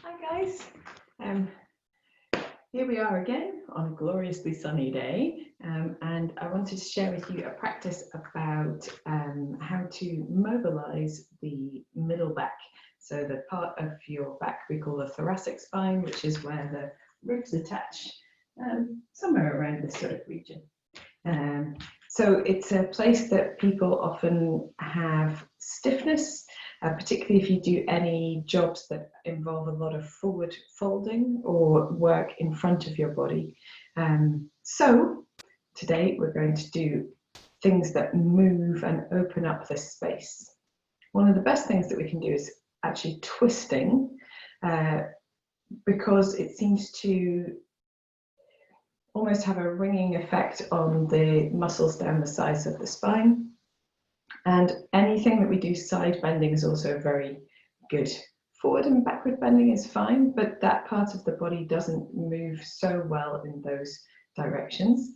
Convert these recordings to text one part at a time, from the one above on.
Hi guys, here we are again on a gloriously sunny day, and I wanted to share with you a practice about how to mobilise the middle back. So the part of your back we call the thoracic spine, which is where the ribs attach, somewhere around this sort of region. So it's a place that people often have stiffness, particularly if you do any jobs that involve a lot of forward folding or work in front of your body. So today we're going to do things that move and open up this space. One of the best things that we can do is actually twisting, because it seems to almost have a ringing effect on the muscles down the sides of the spine. And anything that we do side bending is also very good. Forward and backward bending is fine, but that part of the body doesn't move so well in those directions.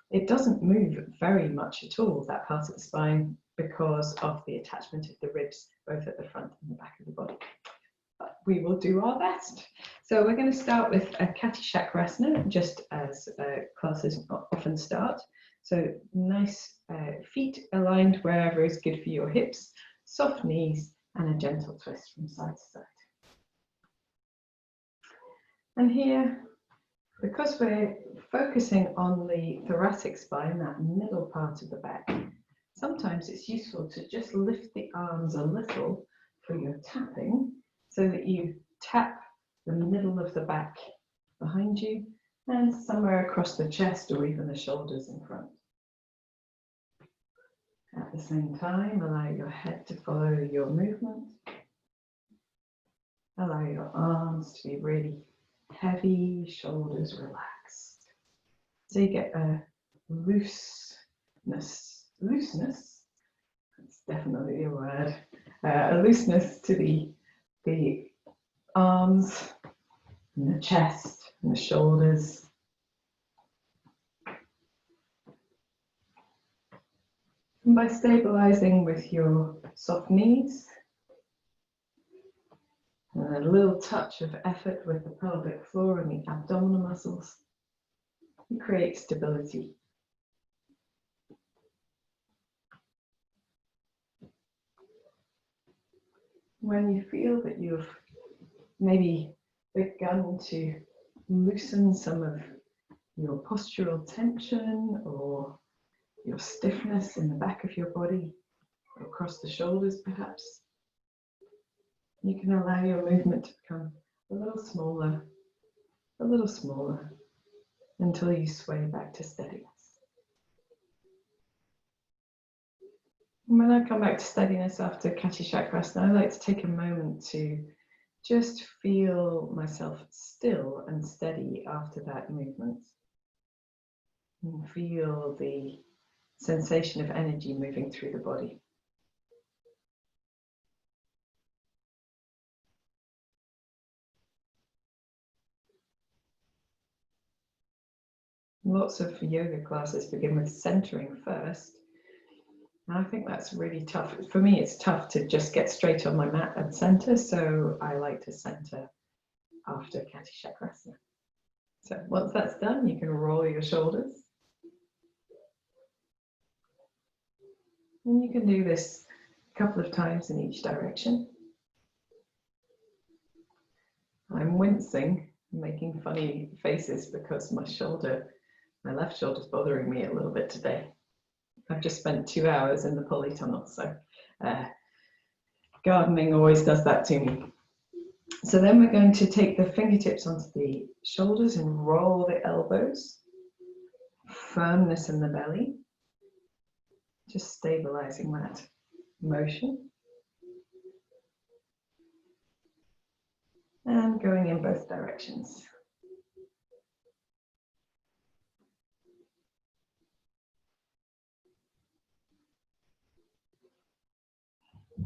It doesn't move very much at all, that part of the spine, because of the attachment of the ribs, both at the front and the back of the body. But we will do our best. So we're going to start with a Kati Chakrasana, just as classes often start. So nice feet aligned wherever is good for your hips, soft knees, and a gentle twist from side to side. And here, because we're focusing on the thoracic spine, that middle part of the back, sometimes it's useful to just lift the arms a little for your tapping, so that you tap the middle of the back behind you and somewhere across the chest or even the shoulders in front. At the same time, allow your head to follow your movement. Allow your arms to be really heavy, shoulders relaxed. So you get a looseness, that's definitely a word, a looseness to the arms and the chest and the shoulders. And by stabilizing with your soft knees and a little touch of effort with the pelvic floor and the abdominal muscles, you create stability. When you feel that you've maybe begun to loosen some of your postural tension or your stiffness in the back of your body, across the shoulders perhaps, you can allow your movement to become a little smaller, until you sway back to steadiness. And when I come back to steadiness after Kati Chakrasana, I like to take a moment to just feel myself still and steady after that movement. And feel the sensation of energy moving through the body. Lots of yoga classes begin with centering first. And I think that's really tough. For me, it's tough to just get straight on my mat and center, so I like to center after Kati Chakrasana. So once that's done, you can roll your shoulders. And you can do this a couple of times in each direction. I'm wincing, making funny faces because my left shoulder is bothering me a little bit today. I've just spent 2 hours in the polytunnel, so gardening always does that to me. So then we're going to take the fingertips onto the shoulders and roll the elbows. Firmness in the belly. Just stabilizing that motion. And going in both directions.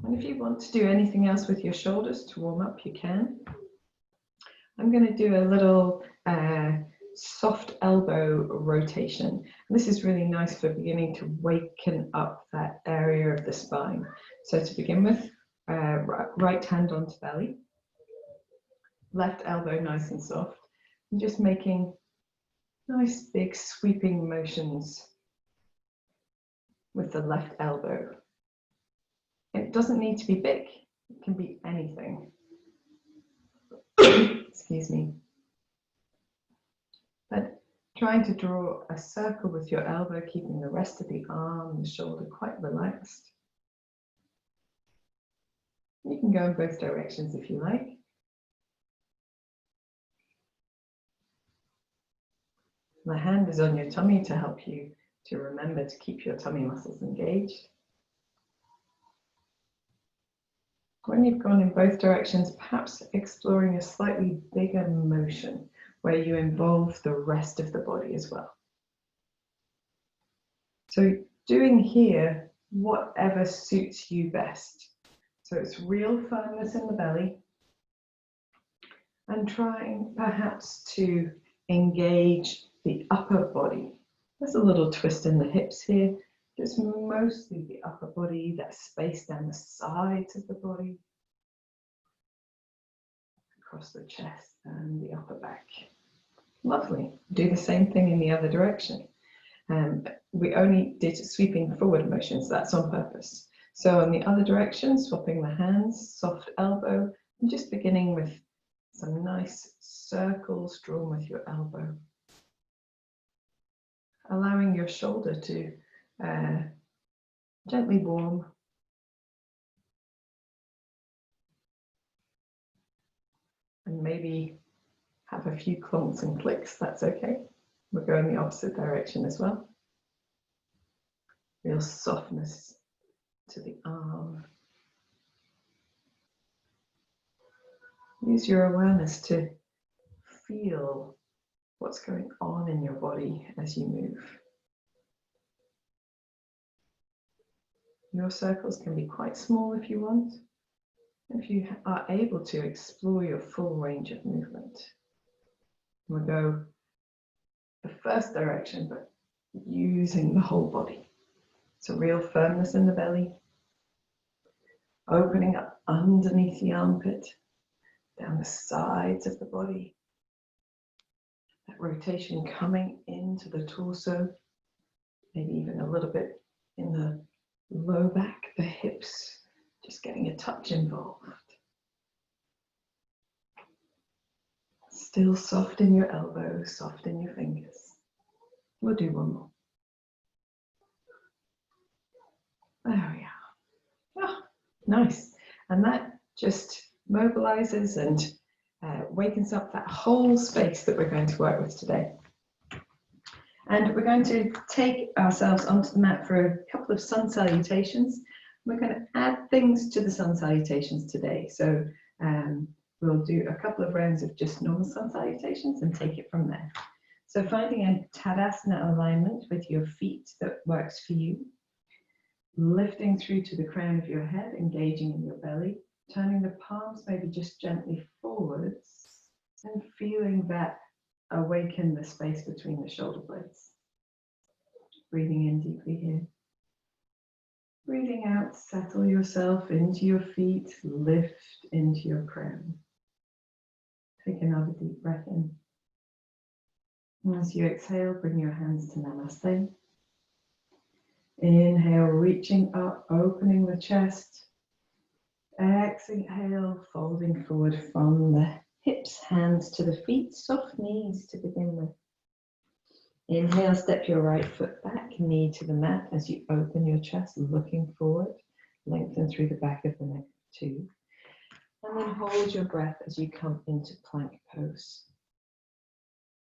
And if you want to do anything else with your shoulders to warm up, you can. I'm going to do a little soft elbow rotation. And this is really nice for beginning to waken up that area of the spine. So to begin with, right hand onto belly. left elbow nice and soft, and just making nice big sweeping motions with the left elbow. It doesn't need to be big, it can be anything. Excuse me. But trying to draw a circle with your elbow, keeping the rest of the arm and the shoulder quite relaxed. You can go in both directions if you like. My hand is on your tummy to help you to remember to keep your tummy muscles engaged. When you've gone in both directions, perhaps exploring a slightly bigger motion where you involve the rest of the body as well. So doing here whatever suits you best. So it's real firmness in the belly and trying perhaps to engage the upper body. There's a little twist in the hips here, just mostly the upper body, that space down the sides of the body, across the chest and the upper back. Lovely. Do the same thing in the other direction. We only did sweeping forward motions, that's on purpose. So in the other direction, swapping the hands, soft elbow, and just beginning with some nice circles drawn with your elbow. Allowing your shoulder to gently warm. And maybe have a few clumps and clicks, that's okay. We'll go in the opposite direction as well. Real softness to the arm. Use your awareness to feel what's going on in your body as you move. Your circles can be quite small if you want, if you are able to explore your full range of movement. We'll go the first direction, but using the whole body. So real firmness in the belly, opening up underneath the armpit, down the sides of the body. That rotation coming into the torso, maybe even a little bit in the low back, the hips, just getting a touch involved. Still soft in your elbows, soft in your fingers. We'll do one more. There we are. Oh, nice. And that just mobilizes and wakens up that whole space that we're going to work with today. And we're going to take ourselves onto the mat for a couple of sun salutations. We're going to add things to the sun salutations today. So we'll do a couple of rounds of just normal sun salutations and take it from there. So finding a Tadasana alignment with your feet that works for you. Lifting through to the crown of your head, engaging in your belly, turning the palms maybe just gently forwards and feeling that awaken the space between the shoulder blades. Breathing in deeply here. Breathing out, settle yourself into your feet, lift into your crown. Take another deep breath in. And as you exhale, bring your hands to Namaste. Inhale, reaching up, opening the chest. Exhale, folding forward from the hips, hands to the feet, soft knees to begin with. Inhale, step your right foot back, knee to the mat as you open your chest, looking forward. Lengthen through the back of the neck too. And then hold your breath as you come into plank pose.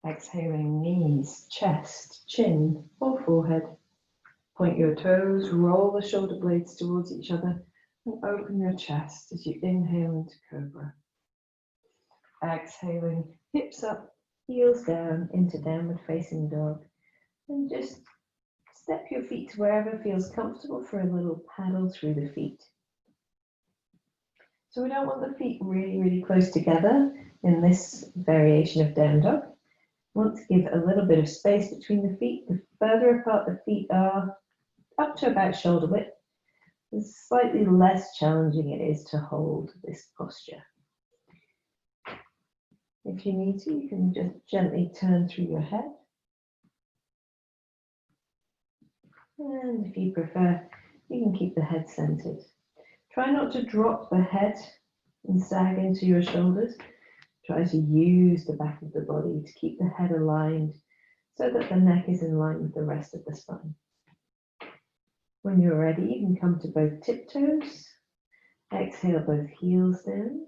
Exhaling, knees, chest, chin, or forehead. Point your toes, roll the shoulder blades towards each other, and open your chest as you inhale into Cobra. Exhaling, hips up, heels down into downward facing dog. And just step your feet to wherever feels comfortable for a little paddle through the feet. So we don't want the feet really, really close together in this variation of down dog. We want to give a little bit of space between the feet. The further apart the feet are, up to about shoulder width, the slightly less challenging it is to hold this posture. If you need to, you can just gently turn through your head. And if you prefer, you can keep the head centered. Try not to drop the head and sag into your shoulders. Try to use the back of the body to keep the head aligned so that the neck is in line with the rest of the spine. When you're ready, you can come to both tiptoes. Exhale both heels down.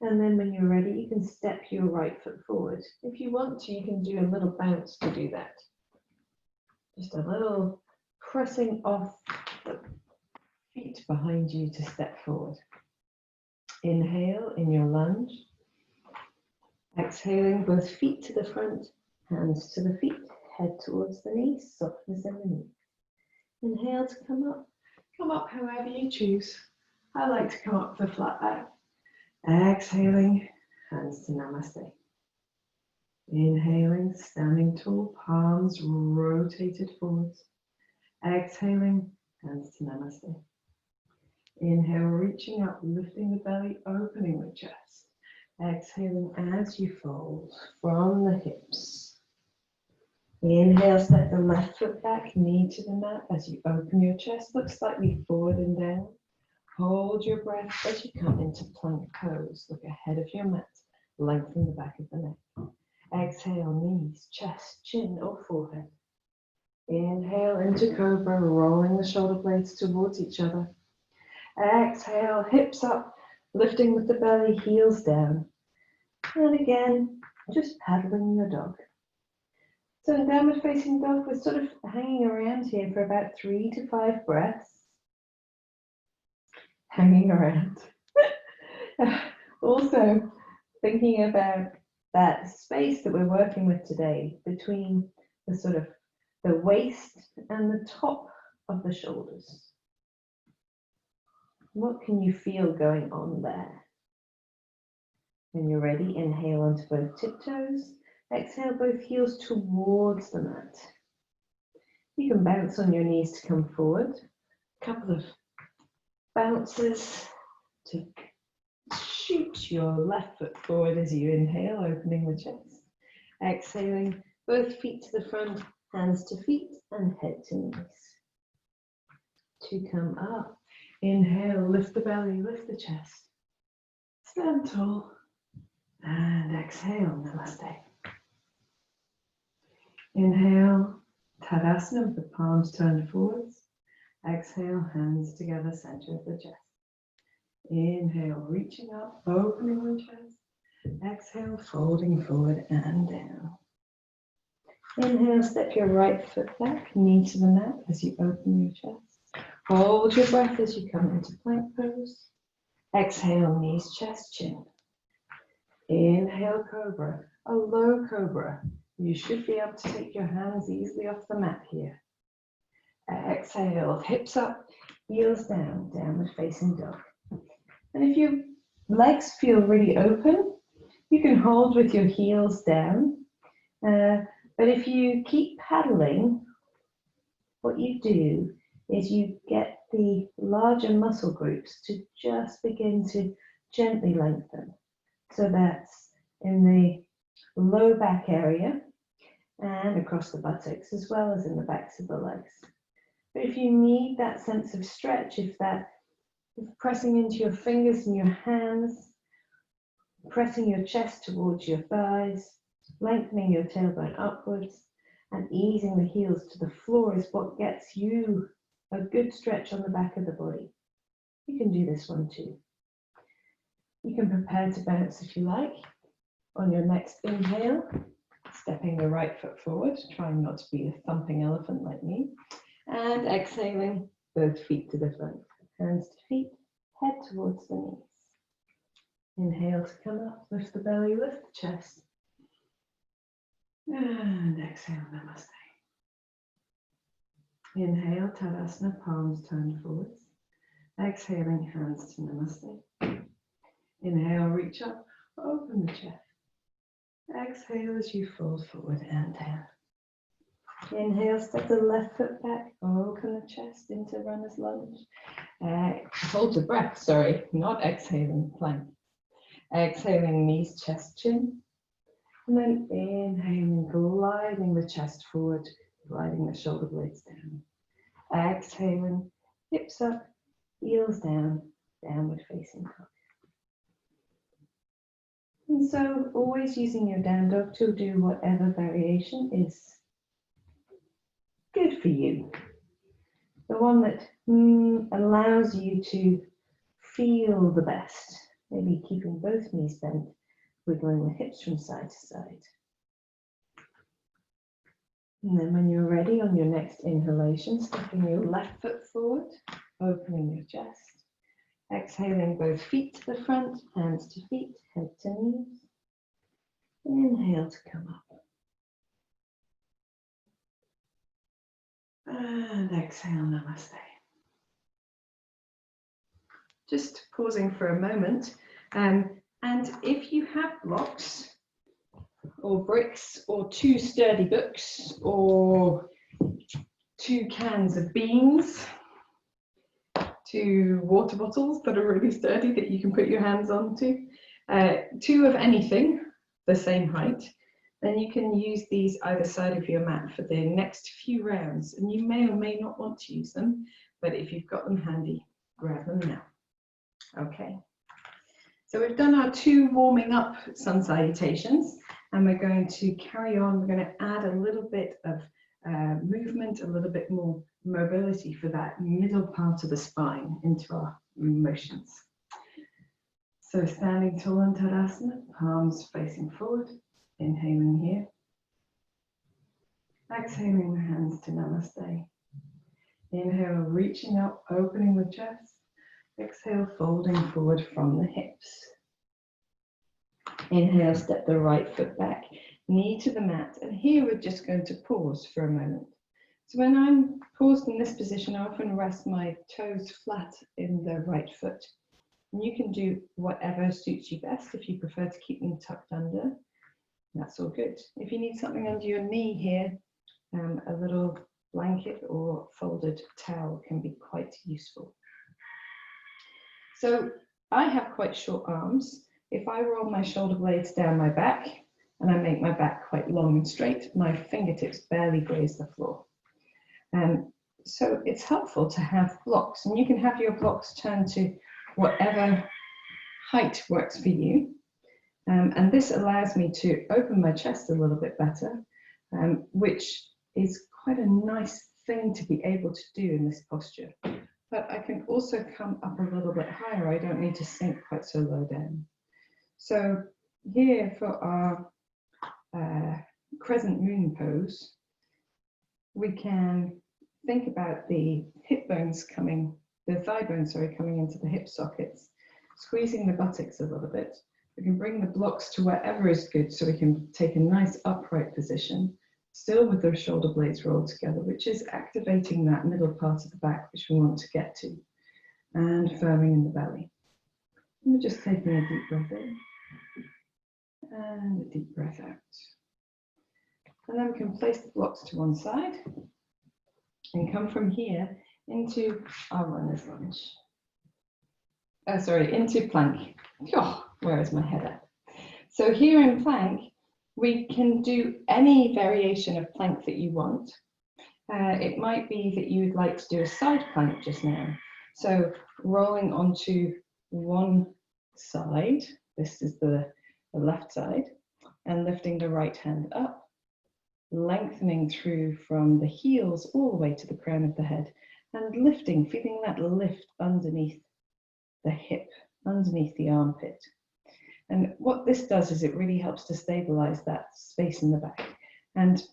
And then when you're ready, you can step your right foot forward. If you want to, you can do a little bounce to do that. Just a little pressing off the feet behind you to step forward. Inhale in your lunge. Exhaling both feet to the front, hands to the feet, head towards the knees, softness in the knee. Inhale to come up. Come up however you choose. I like to come up with a flat back. Exhaling, hands to namaste. Inhaling, standing tall, palms rotated forwards. Exhaling, hands to namaste. Inhale, reaching up, lifting the belly, opening the chest. Exhaling as you fold from the hips. Inhale, step the left foot back, knee to the mat as you open your chest. Look slightly forward and down. Hold your breath as you come into plank pose. Look ahead of your mat. Lengthen the back of the neck. Exhale, knees, chest, chin or forehead. Inhale into cobra, rolling the shoulder blades towards each other. Exhale, hips up, lifting with the belly, heels down. And again, just paddling your dog. So in downward facing dog, we're sort of hanging around here for about 3 to 5 breaths. Hanging around. Also, thinking about that space that we're working with today between the sort of the waist and the top of the shoulders. What can you feel going on there? When you're ready, inhale onto both tiptoes. Exhale both heels towards the mat. You can bounce on your knees to come forward. A couple of bounces to shoot your left foot forward as you inhale, opening the chest. Exhaling, both feet to the front, hands to feet and head to knees. To come up, inhale, lift the belly, lift the chest. Stand tall and exhale, namaste. Inhale, Tadasana with the palms turned forwards. Exhale, hands together, center of the chest. Inhale, reaching up, opening the chest. Exhale, folding forward and down. Inhale, step your right foot back, knee to the mat as you open your chest. Hold your breath as you come into plank pose. Exhale, knees, chest, chin. Inhale, cobra, a low cobra. You should be able to take your hands easily off the mat here. Exhale, hips up, heels down, downward facing dog. And if your legs feel really open, you can hold with your heels down. But if you keep paddling, what you do is you get the larger muscle groups to just begin to gently lengthen. So that's in the low back area and across the buttocks, as well as in the backs of the legs. But if you need that sense of stretch, if pressing into your fingers and your hands, pressing your chest towards your thighs, lengthening your tailbone upwards, and easing the heels to the floor is what gets you a good stretch on the back of the body. You can do this one too. You can prepare to bounce if you like. On your next inhale, stepping the right foot forward, trying not to be a thumping elephant like me. And exhaling, both feet to the front, hands to feet, head towards the knees. Inhale to come up, lift the belly, lift the chest. And exhale, namaste. Inhale, Tadasana, palms turned forwards. Exhaling, hands to namaste. Inhale, reach up, open the chest. Exhale as you fold forward and down. Inhale, step the left foot back, open the chest into runner's lunge. Hold your breath, sorry, not exhaling, plank. Exhaling, knees, chest, chin. And then inhaling, gliding the chest forward, gliding the shoulder blades down. Exhaling, hips up, heels down, downward facing dog. And so always using your down dog to do whatever variation is good for you. The one that allows you to feel the best. Maybe keeping both knees bent, wiggling the hips from side to side. And then when you're ready on your next inhalation, stepping your left foot forward, opening your chest. Exhaling both feet to the front, hands to feet, head to knees. Inhale to come up. And exhale, namaste. Just pausing for a moment. And if you have blocks or bricks or 2 sturdy books or 2 cans of beans, 2 water bottles that are really sturdy that you can put your hands onto, 2 of anything the same height, then you can use these either side of your mat for the next few rounds. And you may or may not want to use them, but if you've got them handy, grab them now. Okay. So we've done our 2 warming up sun salutations, and we're going to carry on. We're going to add a little bit of movement, a little bit more mobility for that middle part of the spine into our motions. So standing tall in Tadasana, palms facing forward, inhaling here. Exhaling the hands to Namaste. Inhale, reaching up, opening the chest. Exhale, folding forward from the hips. Inhale, step the right foot back, knee to the mat. And here we're just going to pause for a moment. So when I'm paused in this position, I often rest my toes flat in the right foot. And you can do whatever suits you best. If you prefer to keep them tucked under, that's all good. If you need something under your knee here, a little blanket or folded towel can be quite useful. So I have quite short arms. If I roll my shoulder blades down my back and I make my back quite long and straight, my fingertips barely graze the floor. So it's helpful to have blocks, and you can have your blocks turned to whatever height works for you. And this allows me to open my chest a little bit better, which is quite a nice thing to be able to do in this posture. But I can also come up a little bit higher. I don't need to sink quite so low down. So here for our crescent moon pose, we can think about the hip bones coming, the thigh bones, sorry, coming into the hip sockets, squeezing the buttocks a little bit. We can bring the blocks to wherever is good, so we can take a nice upright position, still with those shoulder blades rolled together, which is activating that middle part of the back, which we want to get to, and firming in the belly. And we're just taking a deep breath in and a deep breath out. And then we can place the blocks to one side and come from here into our runner's lunge. Into plank. Oh, where is my head at? So here in plank, we can do any variation of plank that you want. It might be that you would like to do a side plank just now. So rolling onto one side, this is the left side, and lifting the right hand up, lengthening through from the heels all the way to the crown of the head, and lifting, feeling that lift underneath the hip, underneath the armpit. And what this does is it really helps to stabilize that space in the back. And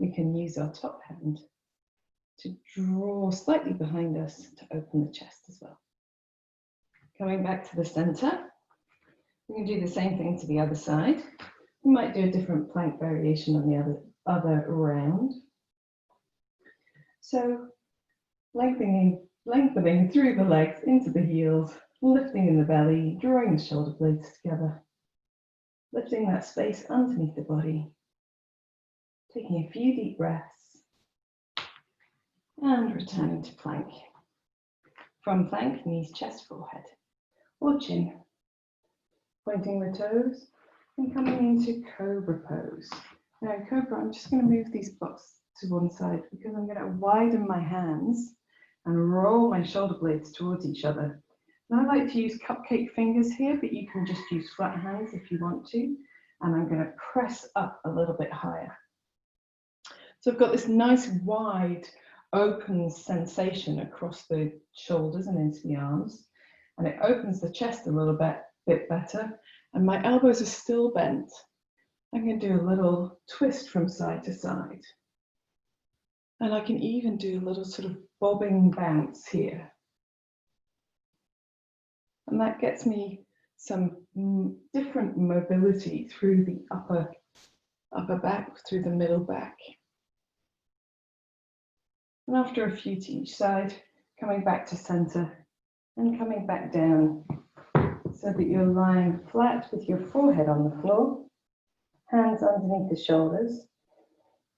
we can use our top hand to draw slightly behind us to open the chest as well. Coming back to the center, we can do the same thing to the other side. We might do a different plank variation on the other round. So lengthening through the legs into the heels, lifting in the belly, drawing the shoulder blades together, lifting that space underneath the body, taking a few deep breaths, and returning to plank. From plank, knees, chest, forehead, or chin. pointing the toes, and coming into cobra pose. Now in cobra, I'm just going to move these blocks to one side because I'm going to widen my hands and roll my shoulder blades towards each other. And I like to use cupcake fingers here, but you can just use flat hands if you want to. And I'm going to press up a little bit higher. So I've got this nice wide open sensation across the shoulders and into the arms. And it opens the chest a little bit better. And my elbows are still bent. I'm going to do a little twist from side to side. And I can even do a little sort of bobbing bounce here. And that gets me some different mobility through the upper back, through the middle back. And after a few to each side, coming back to center and coming back down so that you're lying flat with your forehead on the floor, hands underneath the shoulders.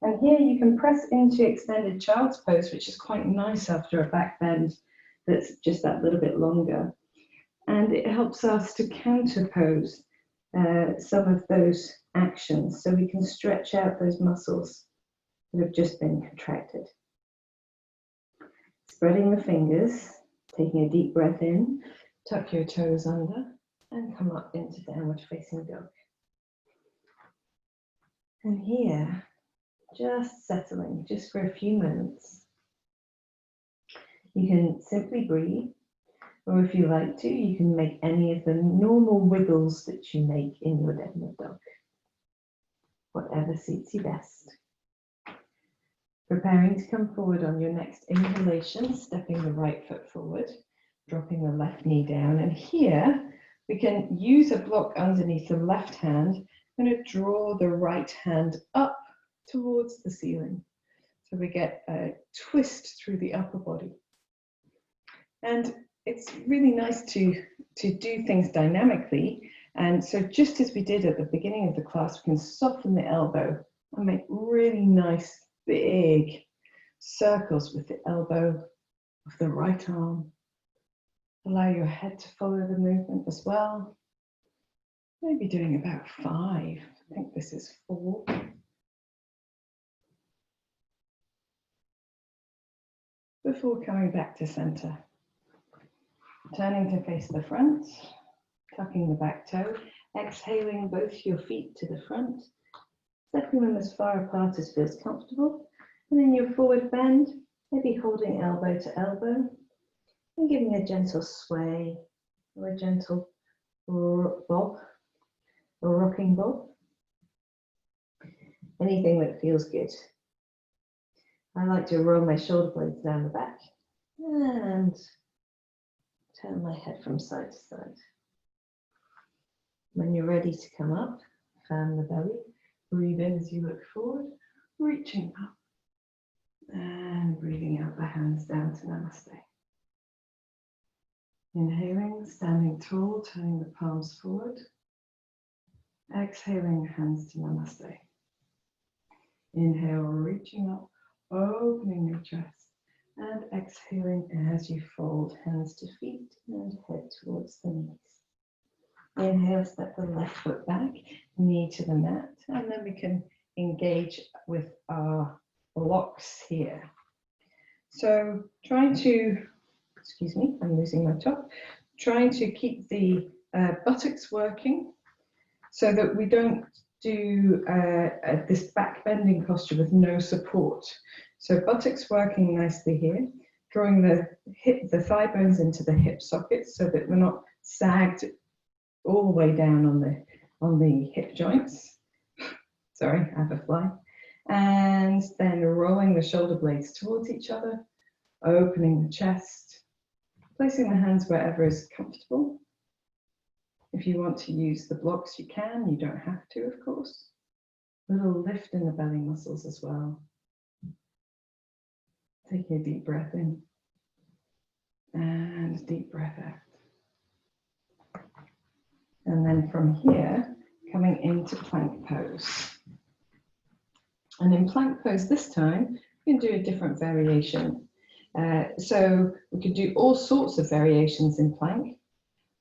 And here you can press into extended child's pose, which is quite nice after a back bend that's just that little bit longer. And it helps us to counterpose some of those actions so we can stretch out those muscles that have just been contracted. Spreading the fingers, taking a deep breath in, tuck your toes under and come up into downward facing dog. And here, just settling, just for a few moments. You can simply breathe, or if you like to, you can make any of the normal wiggles that you make in your downward dog. Whatever suits you best. Preparing to come forward on your next inhalation, stepping the right foot forward, dropping the left knee down. And here, we can use a block underneath the left hand. I'm going to draw the right hand up towards the ceiling. So we get a twist through the upper body. And it's really nice to do things dynamically. And so just as we did at the beginning of the class, we can soften the elbow and make really nice, big circles with the elbow of the right arm. Allow your head to follow the movement as well. Maybe doing about 5. I think this is 4. Before coming back to center. Turning to face the front, tucking the back toe, exhaling both your feet to the front, stepping them as far apart as feels comfortable, and then your forward bend, maybe holding elbow to elbow, and giving a gentle sway or a gentle bob or rocking bob. Anything that feels good. I like to roll my shoulder blades down the back and turn my head from side to side. When you're ready to come up, fan the belly, breathe in as you look forward, reaching up, and breathing out the hands down to Namaste. Inhaling, standing tall, turning the palms forward. Exhaling, hands to Namaste. Inhale, reaching up, opening your chest. And exhaling as you fold hands to feet and head towards the knees. Inhale, step the left foot back, knee to the mat, and then we can engage with our blocks here. So trying to, excuse me, I'm losing my top, trying to keep the buttocks working so that we don't do this back bending posture with no support. So buttocks working nicely here, drawing the thigh bones into the hip sockets so that we're not sagged all the way down on the hip joints. Sorry, I have a fly. And then rolling the shoulder blades towards each other, opening the chest, placing the hands wherever is comfortable. If you want to use the blocks, you can. You don't have to, of course. A little lift in the belly muscles as well. Taking a deep breath in and deep breath out. And then from here, coming into plank pose. And in plank pose this time, we can do a different variation. So we could do all sorts of variations in plank,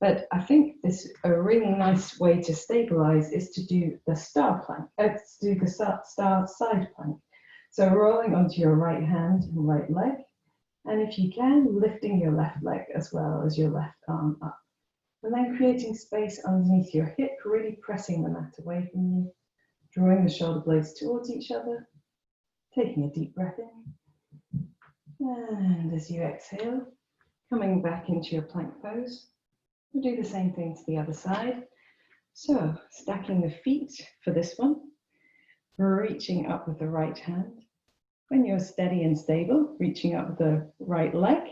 But I think this a really nice way to stabilize is to do the star plank, to do the star side plank. So rolling onto your right hand and right leg, and if you can, lifting your left leg as well as your left arm up. And then creating space underneath your hip, really pressing the mat away from you, drawing the shoulder blades towards each other, taking a deep breath in. And as you exhale, coming back into your plank pose. We'll do the same thing to the other side. So, stacking the feet for this one, reaching up with the right hand. When you're steady and stable, reaching up with the right leg,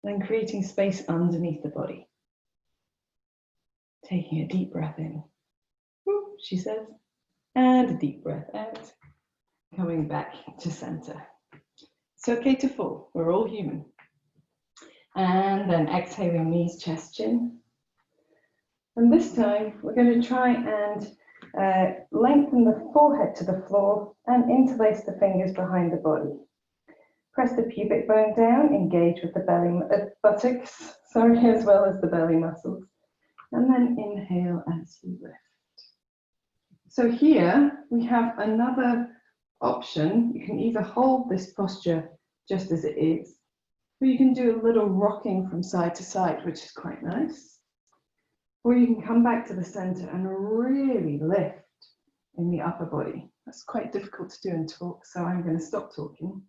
then creating space underneath the body. Taking a deep breath in, whoop, she says, and a deep breath out. Coming back to center. It's okay to fall, we're all human. And then exhaling, knees, chest, chin. And this time, we're going to try and lengthen the forehead to the floor and interlace the fingers behind the body. Press the pubic bone down, engage with the belly, buttocks, as well as the belly muscles. And then inhale as you lift. So here, we have another option. You can either hold this posture just as it is, or you can do a little rocking from side to side, which is quite nice. Or you can come back to the center and really lift in the upper body. That's quite difficult to do and talk, so I'm going to stop talking.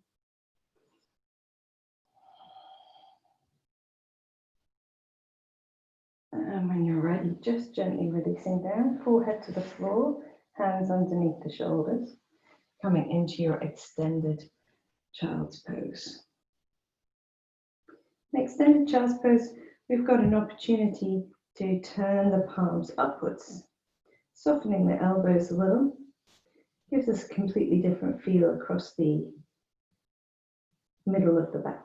And when you're ready, just gently releasing down, forehead to the floor, hands underneath the shoulders, coming into your extended child's pose. In extended child's pose, we've got an opportunity to turn the palms upwards, softening the elbows a little, gives us a completely different feel across the middle of the back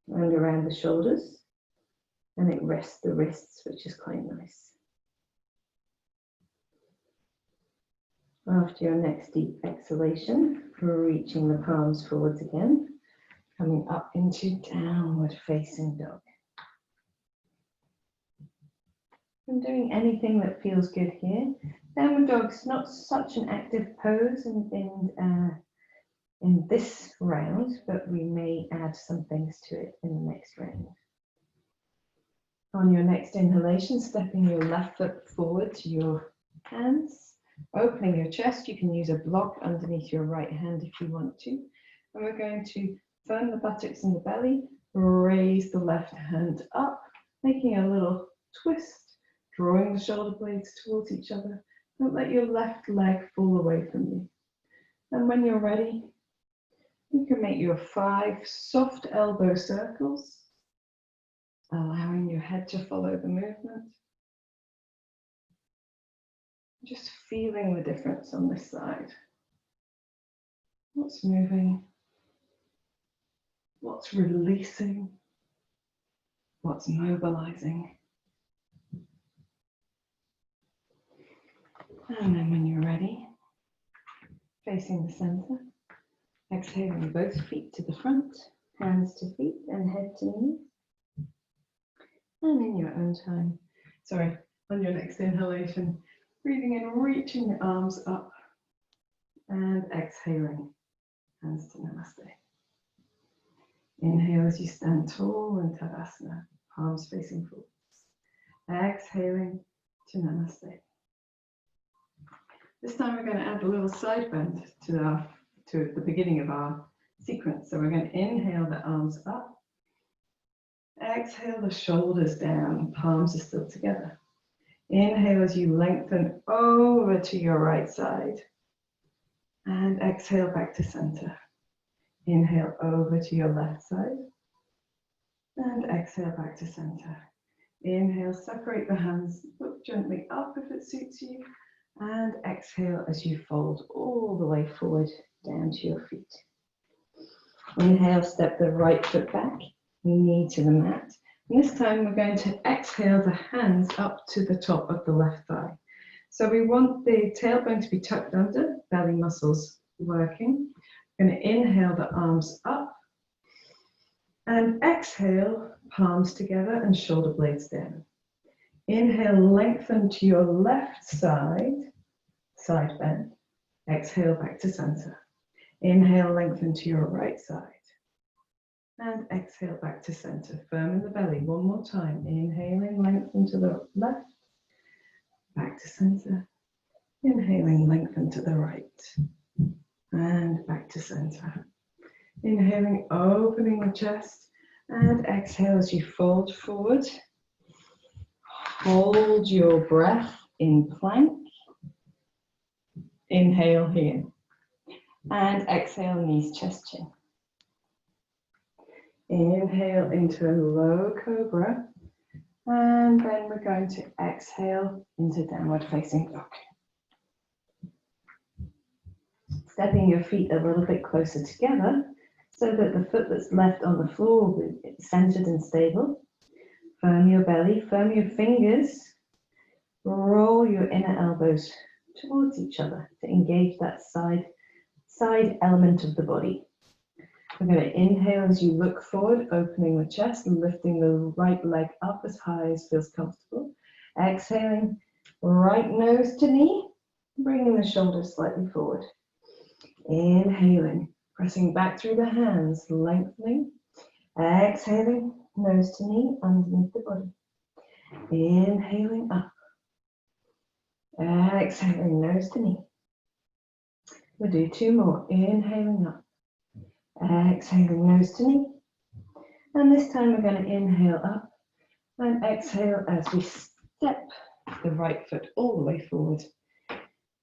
and around the shoulders, and it rests the wrists, which is quite nice. After your next deep exhalation, reaching the palms forwards again, coming up into downward facing dog. I'm doing anything that feels good here. Downward dog's not such an active pose in this round, but we may add some things to it in the next round. On your next inhalation, stepping your left foot forward to your hands, opening your chest. You can use a block underneath your right hand if you want to. And we're going to firm the buttocks in the belly, raise the left hand up, making a little twist, drawing the shoulder blades towards each other. Don't let your left leg fall away from you. And when you're ready, you can make your 5 soft elbow circles, allowing your head to follow the movement. Just feeling the difference on this side. What's moving? What's releasing? What's mobilizing? And then when you're ready, facing the center, exhaling both feet to the front, hands to feet and head to knees. And in your own time, on your next inhalation, breathing in, reaching the arms up, and exhaling, hands to Namaste. Inhale as you stand tall in Tadasana, palms facing forwards. Exhaling to Namaste. This time we're going to add a little side bend to the beginning of our sequence. So we're going to inhale the arms up. Exhale the shoulders down, palms are still together. Inhale as you lengthen over to your right side. And exhale back to center. Inhale over to your left side. And exhale back to center. Inhale, separate the hands, look gently up if it suits you. And exhale as you fold all the way forward down to your feet. Inhale, step the right foot back, knee to the mat. And this time we're going to exhale the hands up to the top of the left thigh. So we want the tailbone to be tucked under, belly muscles working. We're going to inhale the arms up. And exhale, palms together and shoulder blades down. Inhale, lengthen to your left side, side bend. Exhale, back to center. Inhale, lengthen to your right side. And exhale, back to center. Firm in the belly. One more time. Inhaling, lengthen to the left. Back to center. Inhaling, lengthen to the right. And back to center. Inhaling, opening the chest. And exhale as you fold forward. Hold your breath in plank. Inhale here. And exhale, knees, chest, chin. Inhale into a low cobra. And then we're going to exhale into downward facing dog. Stepping your feet a little bit closer together so that the foot that's left on the floor will be centered and stable. Firm your belly, firm your fingers. Roll your inner elbows towards each other to engage that side element of the body. We're going to inhale as you look forward, opening the chest and lifting the right leg up as high as feels comfortable. Exhaling, right nose to knee, bringing the shoulders slightly forward. Inhaling, pressing back through the hands, lengthening. Exhaling, nose to knee, underneath the body. Inhaling up. Exhaling, nose to knee. We'll do two more. Inhaling up. Exhaling, nose to knee. And this time we're going to inhale up and exhale as we step the right foot all the way forward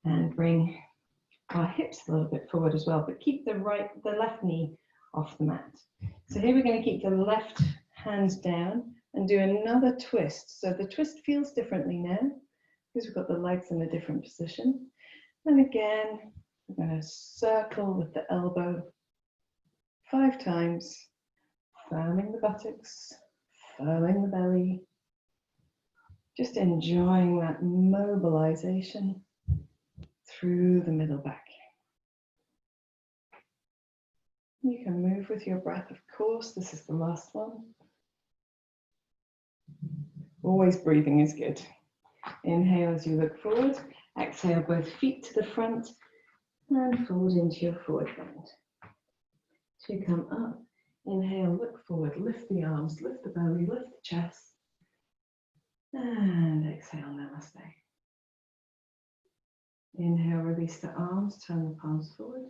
and bring our hips a little bit forward as well, but keep the left knee off the mat. So here we're going to keep the left hands down and do another twist. So the twist feels differently now because we've got the legs in a different position. And again, we're going to circle with the elbow 5 times, firming the buttocks, firming the belly, just enjoying that mobilization through the middle back. You can move with your breath, of course. This is the last one. Always breathing is good. Inhale as you look forward. Exhale, both feet to the front and forward into your forward bend. To come up, inhale, look forward, lift the arms, lift the belly, lift the chest. And exhale, namaste. Inhale, release the arms, turn the palms forward.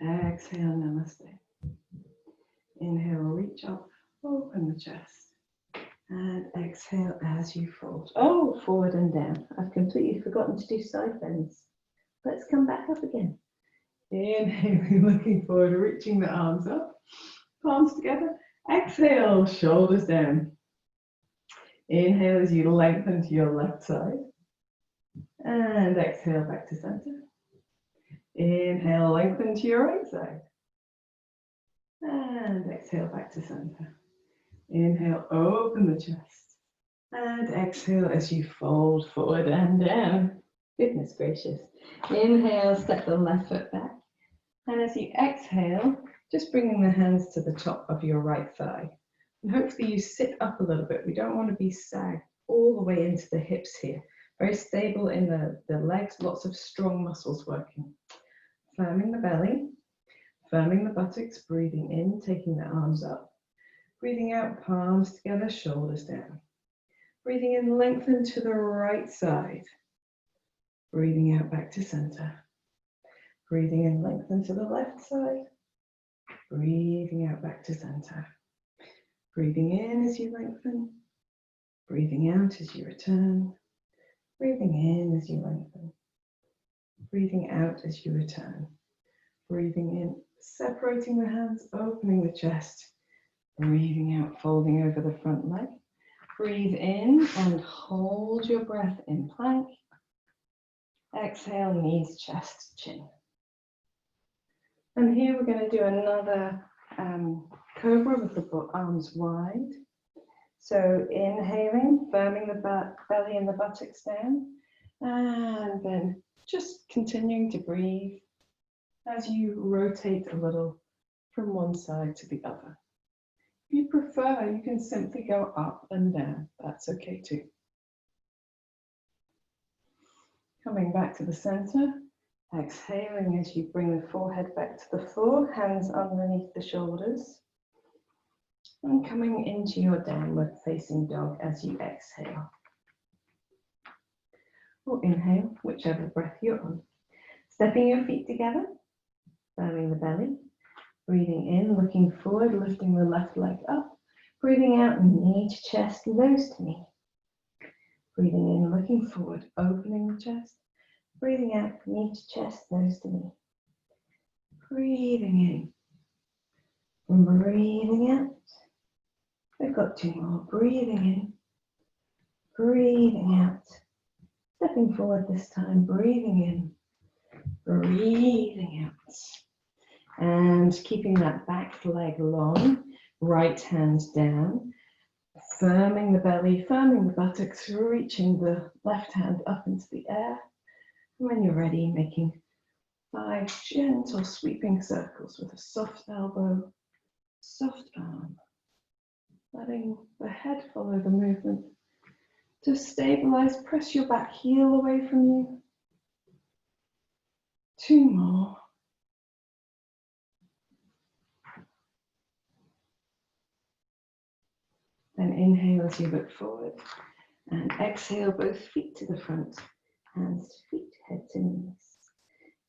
Exhale, namaste. Inhale, reach up, open the chest. And exhale as you fold. Oh, forward and down. I've completely forgotten to do side bends. Let's come back up again. Inhaling, looking forward, reaching the arms up, palms together. Exhale, shoulders down. Inhale as you lengthen to your left side. And exhale back to center. Inhale, lengthen to your right side. And exhale back to center. Inhale, open the chest. And exhale as you fold forward and down. Goodness gracious. Inhale, step the left foot back. And as you exhale, just bringing the hands to the top of your right thigh. And hopefully you sit up a little bit. We don't want to be sagged all the way into the hips here. Very stable in the legs, lots of strong muscles working. Firming the belly, firming the buttocks, breathing in, taking the arms up. Breathing out, palms together, shoulders down. Breathing in, lengthen to the right side. Breathing out, back to center. Breathing in, lengthen to the left side. Breathing out, back to center. Breathing in as you lengthen. Breathing out as you return. Breathing in as you lengthen. Breathing out as you return. Breathing in, separating the hands, opening the chest. Breathing out, folding over the front leg. Breathe in and hold your breath in plank. Exhale, knees, chest, chin. And here we're going to do another cobra with the arms wide. So inhaling, firming the belly and the buttocks down. And then just continuing to breathe as you rotate a little from one side to the other. If you prefer, you can simply go up and down. That's okay too. Coming back to the center, exhaling as you bring the forehead back to the floor, hands underneath the shoulders. And coming into your downward facing dog as you exhale. Or inhale, whichever breath you're on. Stepping your feet together, firming the belly. Breathing in, looking forward, lifting the left leg up. Breathing out, knee to chest, nose to knee. Breathing in, looking forward, opening the chest. Breathing out, knee to chest, nose to knee. Breathing in, and breathing out. We've got two more. Breathing in, breathing out. Stepping forward this time, breathing in, breathing out. And keeping that back leg long, right hand down, firming the belly, firming the buttocks, reaching the left hand up into the air. And when you're ready, making 5 gentle sweeping circles with a soft elbow, soft arm. Letting the head follow the movement. To stabilize, press your back heel away from you. 2 more. Then inhale as you look forward and exhale both feet to the front, hands to feet, head to knees.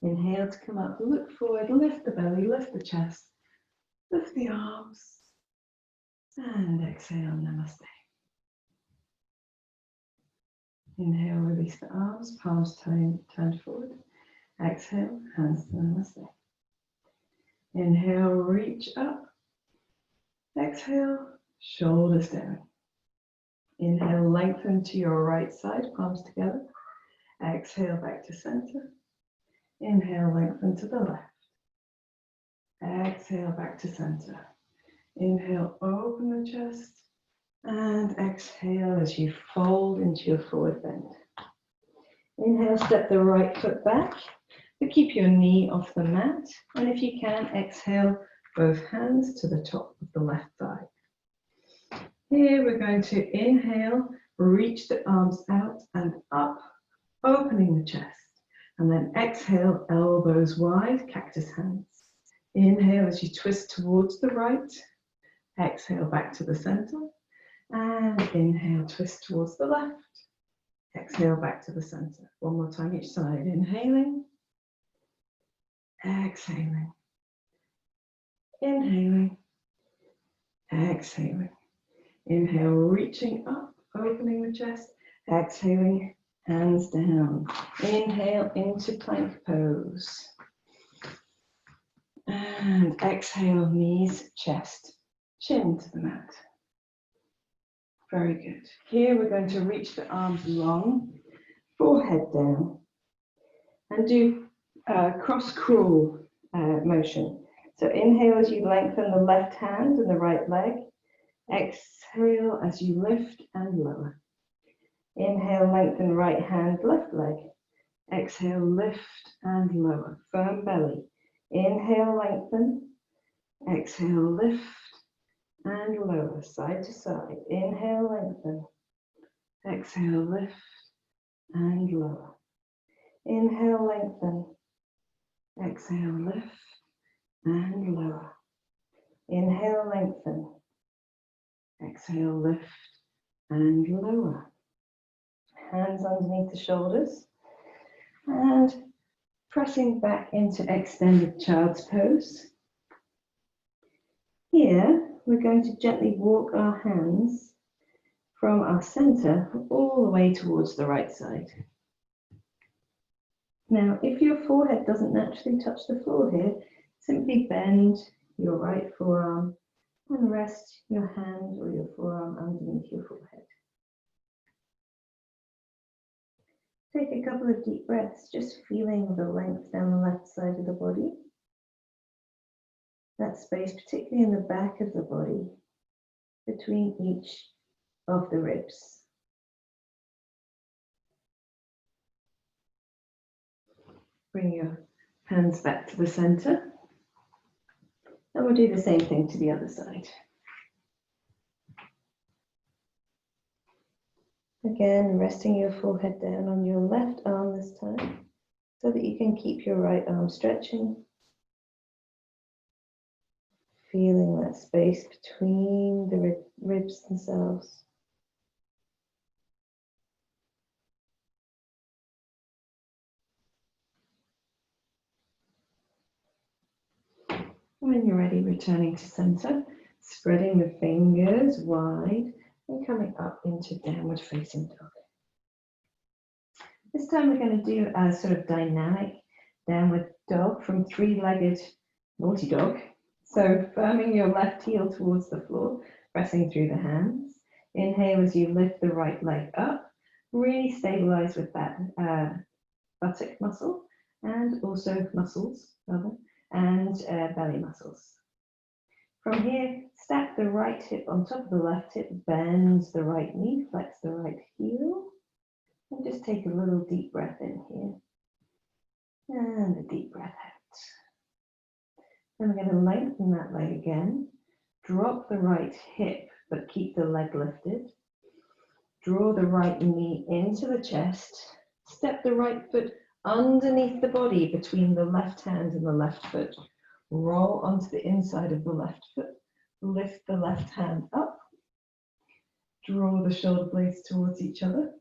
Inhale to come up, look forward, lift the belly, lift the chest, lift the arms, and exhale, namaste. Inhale, release the arms, palms turned forward. Exhale, hands to namaste. Inhale, reach up. Exhale, shoulders down. Inhale, lengthen to your right side, palms together. Exhale, back to center. Inhale, lengthen to the left. Exhale, back to center. Inhale, open the chest. And exhale as you fold into your forward bend. Inhale, step the right foot back, but keep your knee off the mat. And if you can, exhale both hands to the top of the left thigh. Here we're going to inhale, reach the arms out and up, opening the chest. And then exhale, elbows wide, cactus hands. Inhale as you twist towards the right. Exhale back to the center. And inhale, twist towards the left. Exhale back to the center. One more time each side. Inhaling. Exhaling. Inhaling. Exhaling. Inhale, reaching up, opening the chest. Exhaling, hands down. Inhale into plank pose. And exhale, knees, chest, chin to the mat. Very good. Here we're going to reach the arms long, forehead down, and do cross crawl motion. So inhale as you lengthen the left hand and the right leg. Exhale as you lift and lower. Inhale, lengthen right hand, left leg. Exhale, lift and lower. Firm belly. Inhale, lengthen. Exhale, lift and lower, side to side. Inhale, lengthen. Exhale, lift and lower. Inhale, lengthen. Exhale, lift and lower. Inhale, lengthen. Exhale, lift and lower. Hands underneath the shoulders and pressing back into extended child's pose. Here, we're going to gently walk our hands from our center all the way towards the right side. Now, if your forehead doesn't naturally touch the floor here, simply bend your right forearm and rest your hand or your forearm underneath your forehead. Take a couple of deep breaths, just feeling the length down the left side of the body. That space, particularly in the back of the body, between each of the ribs. Bring your hands back to the center. And we'll do the same thing to the other side. Again, resting your full head down on your left arm this time, so that you can keep your right arm stretching. Feeling that space between the ribs themselves. When you're ready, returning to center, spreading the fingers wide and coming up into downward facing dog. This time we're going to do a sort of dynamic downward dog from three-legged naughty dog. So firming your left heel towards the floor, pressing through the hands. Inhale as you lift the right leg up. Really stabilize with that buttock muscle and also muscles, rather, and belly muscles. From here, stack the right hip on top of the left hip, bend the right knee, flex the right heel, and just take a little deep breath in here. And a deep breath out. Then we're going to lengthen that leg again. Drop the right hip, but keep the leg lifted. Draw the right knee into the chest. Step the right foot underneath the body between the left hand and the left foot. Roll onto the inside of the left foot. Lift the left hand up. Draw the shoulder blades towards each other.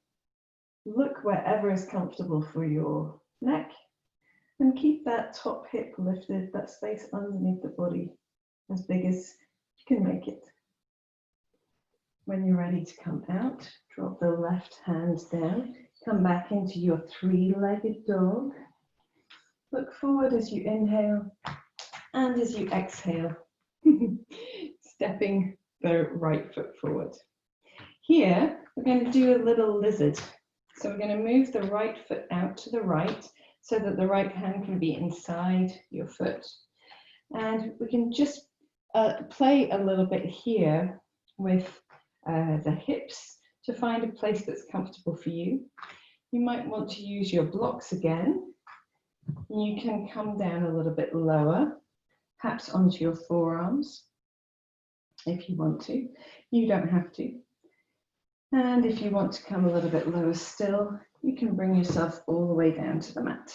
Look wherever is comfortable for your neck. And keep that top hip lifted, that space underneath the body, as big as you can make it. When you're ready to come out, drop the left hand down. Come back into your three-legged dog. Look forward as you inhale and as you exhale, stepping the right foot forward. Here, we're going to do a little lizard. So we're going to move the right foot out to the right so that the right hand can be inside your foot. And we can just play a little bit here with the hips to find a place that's comfortable for you. You might want to use your blocks again. You can come down a little bit lower, perhaps onto your forearms if you want to. You don't have to. And if you want to come a little bit lower still, you can bring yourself all the way down to the mat.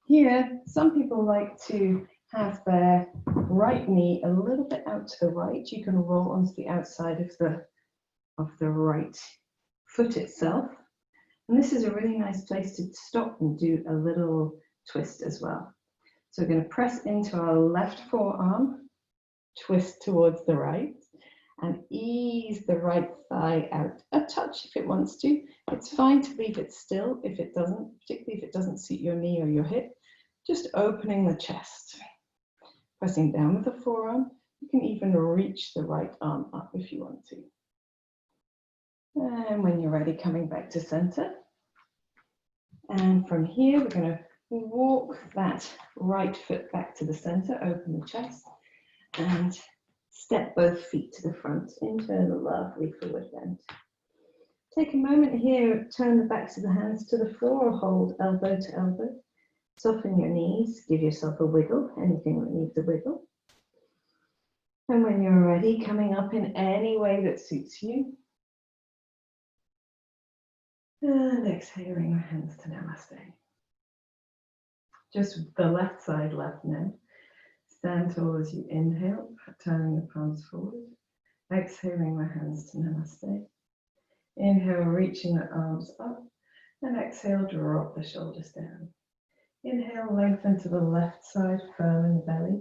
Here, some people like to have their right knee a little bit out to the right. You can roll onto the outside of the right foot itself. And this is a really nice place to stop and do a little twist as well. So we're going to press into our left forearm, twist towards the right, and ease the right thigh out a touch if it wants to. It's fine to leave it still if it doesn't, particularly if it doesn't suit your knee or your hip. Just opening the chest. Pressing down with the forearm. You can even reach the right arm up if you want to. And when you're ready, coming back to center. And from here, we're going to walk that right foot back to the center, open the chest, and step both feet to the front into a lovely forward bend. Take a moment here, turn the backs of the hands to the floor, or hold elbow to elbow. Soften your knees, give yourself a wiggle, anything that needs a wiggle. And when you're ready, coming up in any way that suits you. And exhaling your hands to Namaste. Just the left side left now. Stand tall as you inhale, turning the palms forward. Exhaling my hands to Namaste. Inhale, reaching the arms up. And exhale, drop the shoulders down. Inhale, lengthen to the left side, firm in the belly.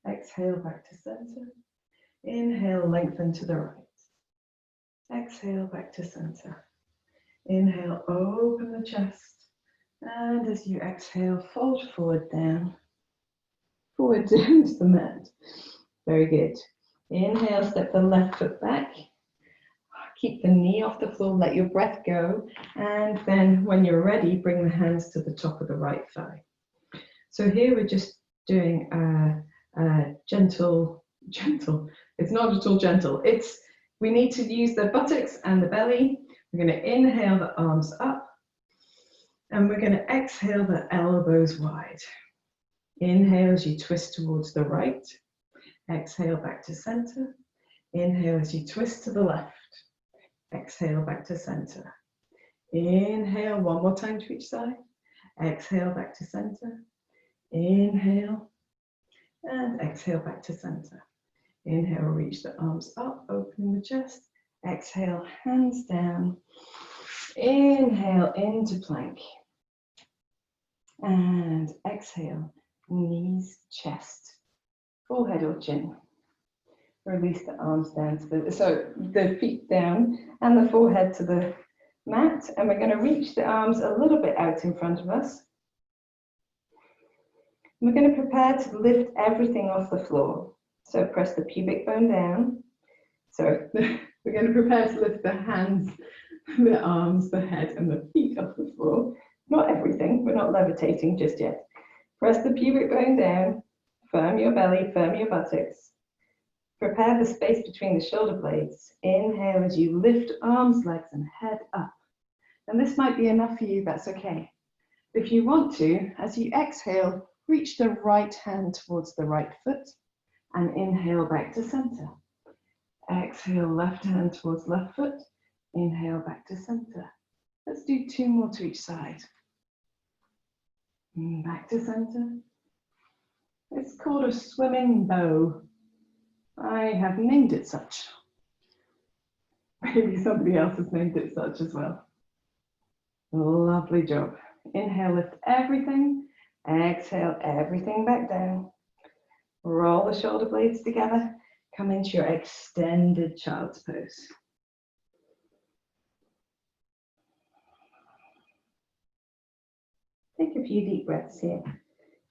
Exhale, back to center. Inhale, lengthen to the right. Exhale, back to center. Inhale, open the chest. And as you exhale, fold forward down to the mat. Very good. Inhale, step the left foot back. Keep the knee off the floor, let your breath go. And then when you're ready, bring the hands to the top of the right thigh. So here we're just doing a gentle, it's not at all gentle. We need to use the buttocks and the belly. We're going to inhale the arms up. And we're going to exhale the elbows wide. Inhale as you twist towards the right. Exhale back to center. Inhale as you twist to the left. Exhale back to center. Inhale, one more time to each side. Exhale back to center. Inhale and exhale back to center. Inhale, reach the arms up, opening the chest. Exhale, hands down. Inhale into plank. And exhale, knees, chest, forehead or chin. Release the arms down to the feet down and the forehead to the mat. And we're going to reach the arms a little bit out in front of us. We're going to prepare to lift everything off the floor. So press the pubic bone down. So we're going to prepare to lift the hands, the arms, the head and the feet off the floor. Not everything, we're not levitating just yet. Press the pubic bone down, firm your belly, firm your buttocks. Prepare the space between the shoulder blades. Inhale as you lift arms, legs and head up. And this might be enough for you, that's okay. If you want to, as you exhale, reach the right hand towards the right foot and inhale back to center. Exhale, left hand towards left foot. Inhale back to center. Let's do 2 more to each side. Back to center. It's called a swimming bow. I have named it such. Maybe somebody else has named it such as well. Lovely job. Inhale, lift everything. Exhale, everything back down. Roll the shoulder blades together. Come into your extended child's pose. Take a few deep breaths here.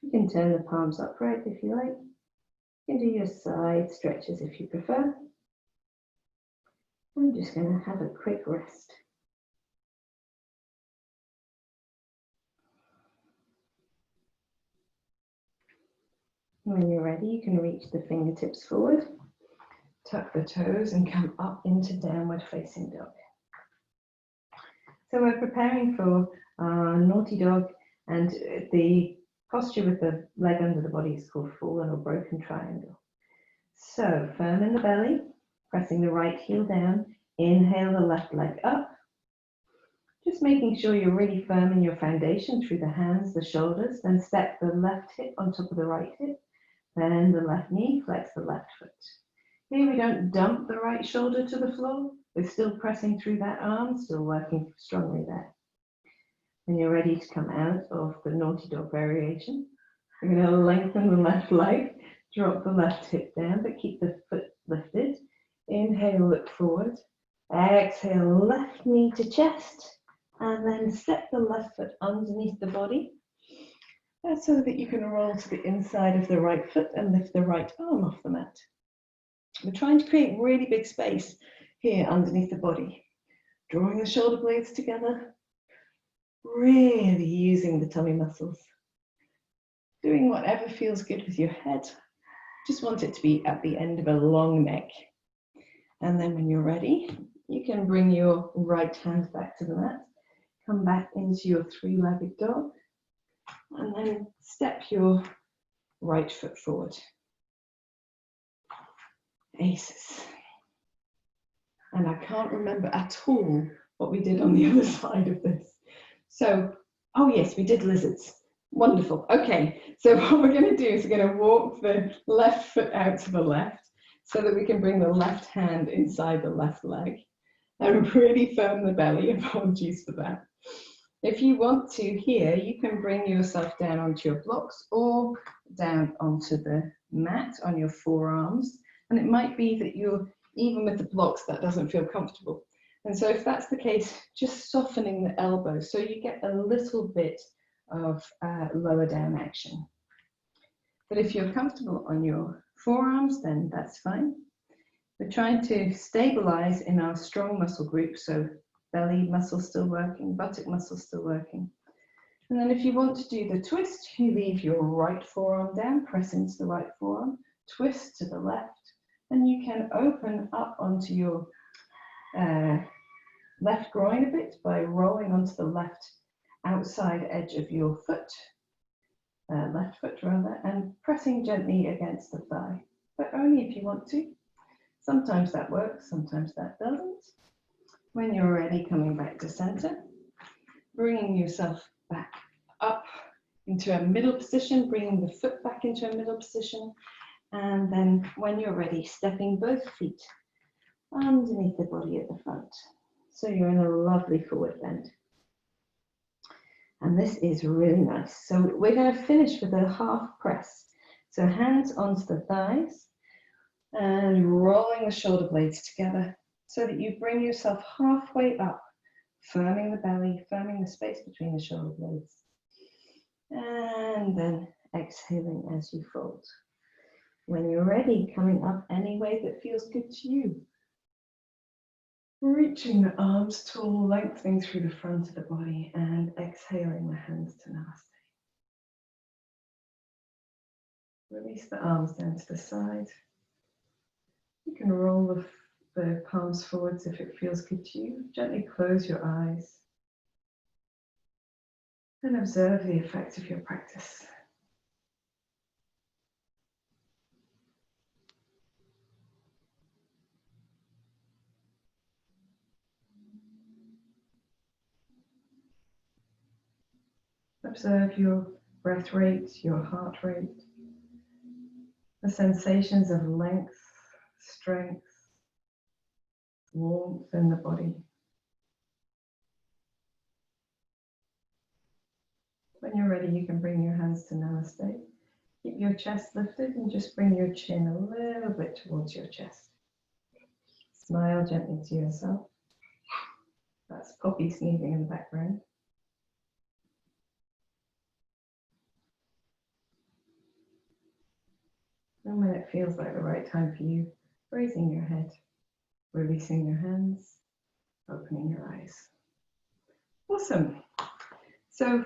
You can turn the palms upright if you like. You can do your side stretches if you prefer. I'm just going to have a quick rest. When you're ready, you can reach the fingertips forward, tuck the toes and come up into downward facing dog. So we're preparing for naughty dog, and the posture with the leg under the body is called fallen or broken triangle. So firm in the belly, pressing the right heel down, inhale the left leg up. Just making sure you're really firm in your foundation through the hands, the shoulders, then step the left hip on top of the right hip, bend the left knee, flex the left foot. Here we don't dump the right shoulder to the floor, we're still pressing through that arm, still working strongly there. When you're ready to come out of the naughty dog variation, we're going to lengthen the left leg, drop the left hip down, but keep the foot lifted. Inhale, look forward. Exhale, left knee to chest, and then step the left foot underneath the body. That's so that you can roll to the inside of the right foot and lift the right arm off the mat. We're trying to create really big space here underneath the body. Drawing the shoulder blades together, really using the tummy muscles. Doing whatever feels good with your head. Just want it to be at the end of a long neck. And then when you're ready, you can bring your right hand back to the mat. Come back into your 3-legged dog. And then step your right foot forward. Aces. And I can't remember at all what we did on the other side of this. So, oh yes, we did lizards. Wonderful. Okay, so what we're going to do is we're going to walk the left foot out to the left so that we can bring the left hand inside the left leg and really firm the belly. Apologies for that. If you want to here, you can bring yourself down onto your blocks or down onto the mat on your forearms. And it might be that you're, even with the blocks, that doesn't feel comfortable. And so if that's the case, just softening the elbows so you get a little bit of lower down action. But if you're comfortable on your forearms, then that's fine. We're trying to stabilize in our strong muscle group, so belly muscle still working, buttock muscle still working. And then if you want to do the twist, you leave your right forearm down, press into the right forearm, twist to the left, and you can open up onto your left groin a bit by rolling onto the left outside edge of your foot, left foot rather, and pressing gently against the thigh, but only if you want to. Sometimes that works, sometimes that doesn't. When you're ready, coming back to center, bringing yourself back up into a middle position, bringing the foot back into a middle position, and then when you're ready, stepping both feet underneath the body at the front. So you're in a lovely forward bend. And this is really nice. So we're going to finish with a half press. So hands onto the thighs and rolling the shoulder blades together so that you bring yourself halfway up, firming the belly, firming the space between the shoulder blades. And then exhaling as you fold. When you're ready, coming up any way that feels good to you. Reaching the arms tall, lengthening through the front of the body, and exhaling the hands to Namaste. Release the arms down to the side. You can roll the palms forwards if it feels good to you. Gently close your eyes and observe the effect of your practice. Observe your breath rate, your heart rate, the sensations of length, strength, warmth in the body. When you're ready, you can bring your hands to Namaste. Keep your chest lifted and just bring your chin a little bit towards your chest. Smile gently to yourself. That's Poppy sneezing in the background. And when it feels like the right time for you, raising your head, releasing your hands, opening your eyes. Awesome. So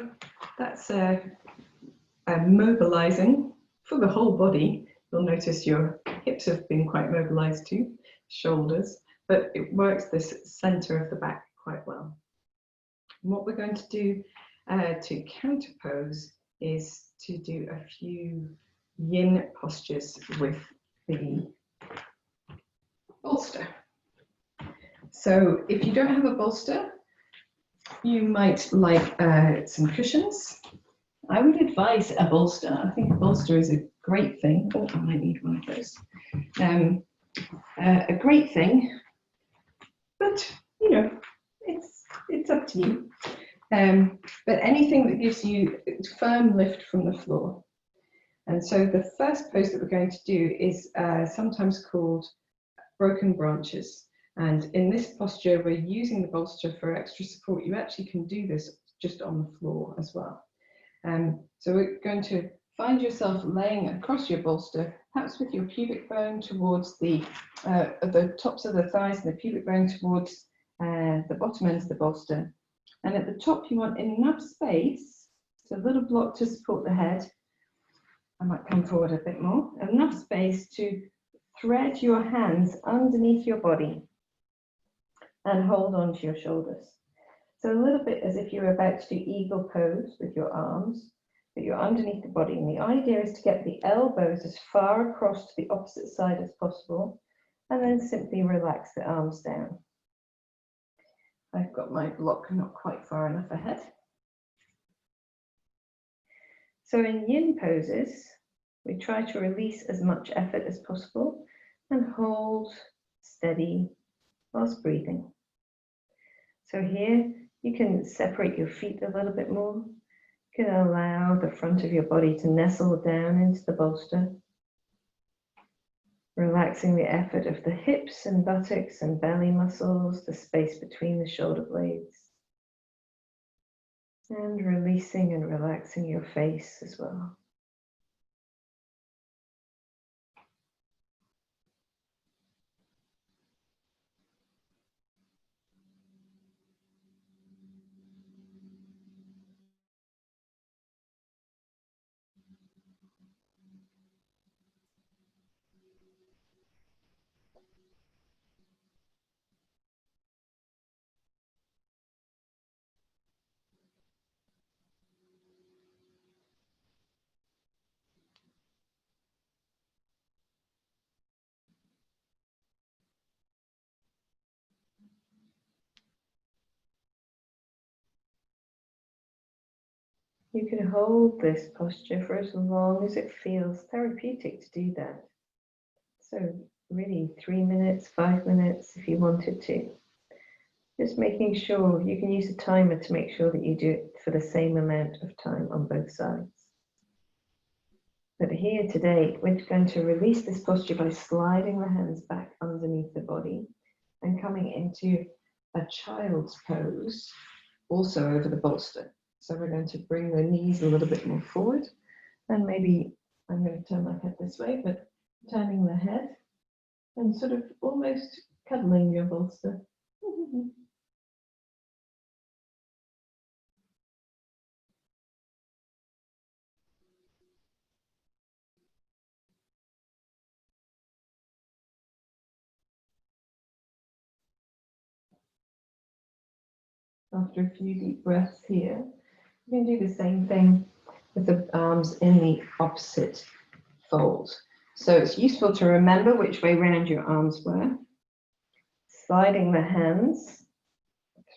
that's mobilizing for the whole body. You'll notice your hips have been quite mobilized too, shoulders, but it works this center of the back quite well. And what we're going to do to counterpose is to do a few yin postures with the bolster. So if you don't have a bolster, you might like some cushions. I would advise a bolster. I think a bolster is a great thing. Oh, I might need one of those. A great thing, but you know, it's up to you. But anything that gives you firm lift from the floor. And so the first pose that we're going to do is sometimes called broken branches. And in this posture, we're using the bolster for extra support. You actually can do this just on the floor as well. So we're going to find yourself laying across your bolster, perhaps with your pubic bone towards the tops of the thighs and the pubic bone towards the bottom end of the bolster. And at the top, you want enough space, so a little block to support the head. I might come forward a bit more. Enough space to thread your hands underneath your body and hold on to your shoulders. So a little bit as if you're about to do eagle pose with your arms, but you're underneath the body. And the idea is to get the elbows as far across to the opposite side as possible, and then simply relax the arms down. I've got my block not quite far enough ahead. So in yin poses, we try to release as much effort as possible and hold steady whilst breathing. So here you can separate your feet a little bit more. You can allow the front of your body to nestle down into the bolster, relaxing the effort of the hips and buttocks and belly muscles, the space between the shoulder blades, and releasing and relaxing your face as well. You can hold this posture for as long as it feels therapeutic to do that. So really 3 minutes, 5 minutes if you wanted to. Just making sure you can use a timer to make sure that you do it for the same amount of time on both sides. But here today, we're going to release this posture by sliding the hands back underneath the body and coming into a child's pose, also over the bolster. So we're going to bring the knees a little bit more forward, and maybe I'm going to turn my head this way, but turning the head and sort of almost cuddling your bolster. After a few deep breaths here, you can do the same thing with the arms in the opposite fold. So it's useful to remember which way round your arms were. Sliding the hands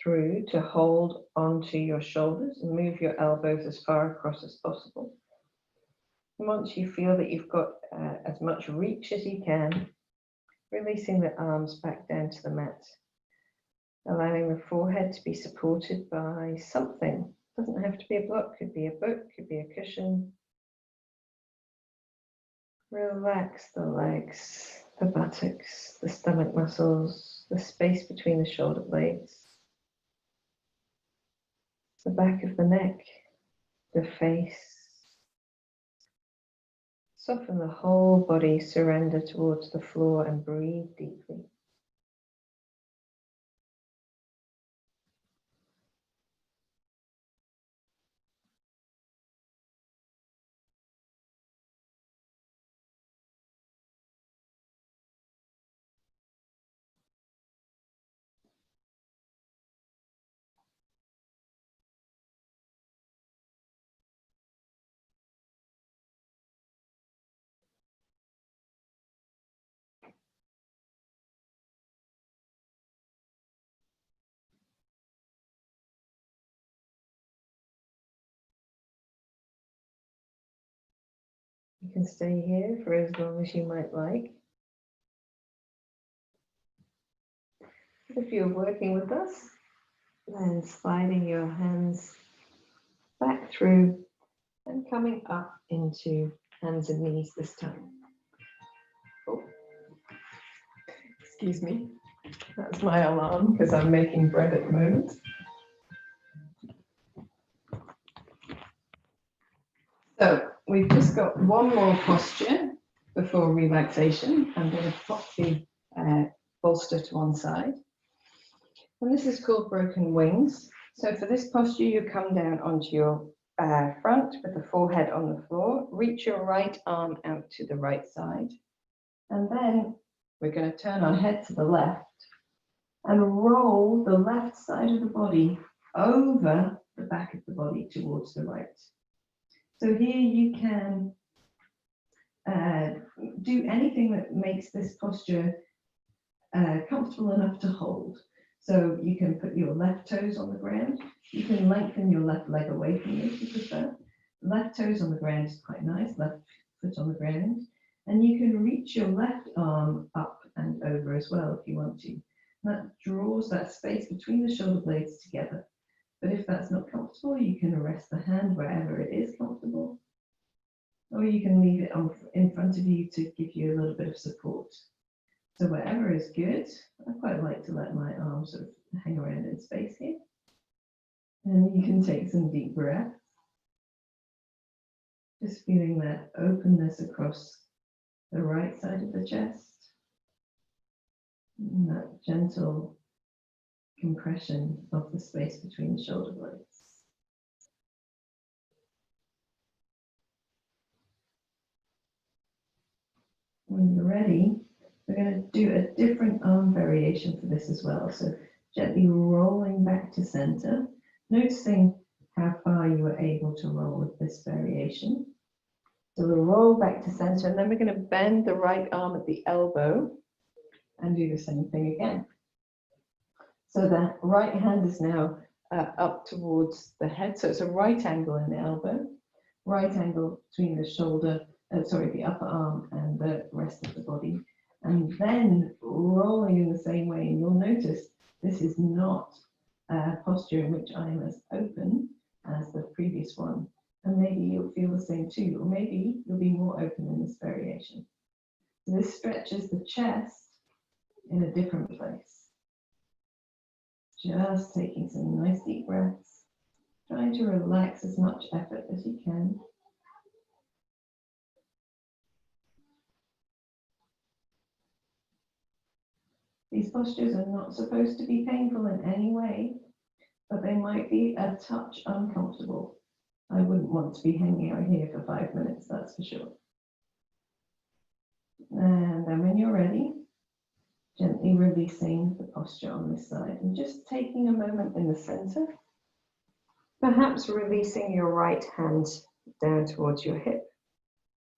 through to hold onto your shoulders and move your elbows as far across as possible. And once you feel that you've got as much reach as you can, releasing the arms back down to the mat. Allowing the forehead to be supported by something. Doesn't have to be a block, could be a book, could be a cushion. Relax the legs, the buttocks, the stomach muscles, the space between the shoulder blades, the back of the neck, the face. Soften the whole body, surrender towards the floor and breathe deeply. You can stay here for as long as you might like. If you're working with us, then sliding your hands back through and coming up into hands and knees this time. Oh, excuse me, that's my alarm because I'm making bread at the moment. So we've just got one more posture before relaxation. I'm going to pop the bolster to one side. And this is called broken wings. So for this posture, you come down onto your front with the forehead on the floor. Reach your right arm out to the right side. And then we're going to turn our head to the left and roll the left side of the body over the back of the body towards the right. So here you can do anything that makes this posture comfortable enough to hold. So you can put your left toes on the ground. You can lengthen your left leg away from you if you prefer. Left toes on the ground is quite nice, left foot on the ground. And you can reach your left arm up and over as well if you want to. That draws that space between the shoulder blades together. But if that's not comfortable, you can rest the hand wherever it is comfortable. Or you can leave it in front of you to give you a little bit of support. So wherever is good. I quite like to let my arms sort of hang around in space here. And you can take some deep breaths. Just feeling that openness across the right side of the chest. And that gentle compression of the space between the shoulder blades. When you're ready, we're going to do a different arm variation for this as well. So gently rolling back to center, noticing how far you were able to roll with this variation. So we'll roll back to center, and then we're going to bend the right arm at the elbow and do the same thing again. So that right hand is now up towards the head. So it's a right angle in the elbow, right angle between the shoulder, the upper arm and the rest of the body. And then rolling in the same way. And you'll notice this is not a posture in which I am as open as the previous one. And maybe you'll feel the same too, or maybe you'll be more open in this variation. So this stretches the chest in a different place. Just taking some nice deep breaths, trying to relax as much effort as you can. These postures are not supposed to be painful in any way, but they might be a touch uncomfortable. I wouldn't want to be hanging out here for 5 minutes, that's for sure. And then when you're ready, gently releasing the posture on this side and just taking a moment in the center. Perhaps releasing your right hand down towards your hip,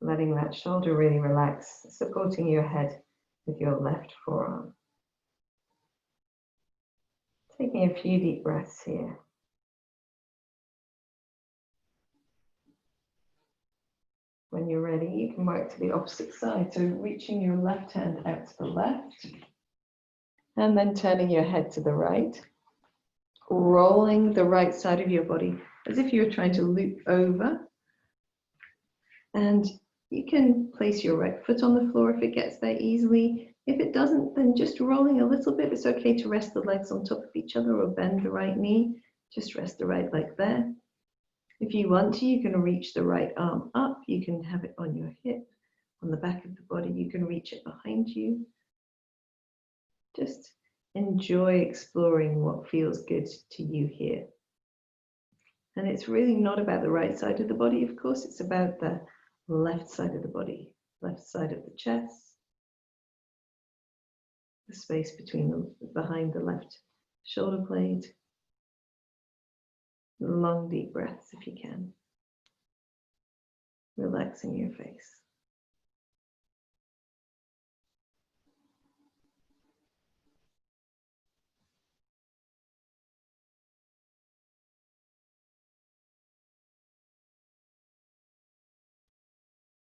letting that shoulder really relax, supporting your head with your left forearm. Taking a few deep breaths here. When you're ready, you can work to the opposite side. So reaching your left hand out to the left, and then turning your head to the right, rolling the right side of your body as if you were trying to loop over. And you can place your right foot on the floor if it gets there easily. If it doesn't, then just rolling a little bit. It's okay to rest the legs on top of each other or bend the right knee. Just rest the right leg there. If you want to, you can reach the right arm up. You can have it on your hip, on the back of the body. You can reach it behind you. Just enjoy exploring what feels good to you here. And it's really not about the right side of the body, of course. It's about the left side of the body, left side of the chest, the space between behind the left shoulder blade. Long deep breaths if you can. Relaxing your face.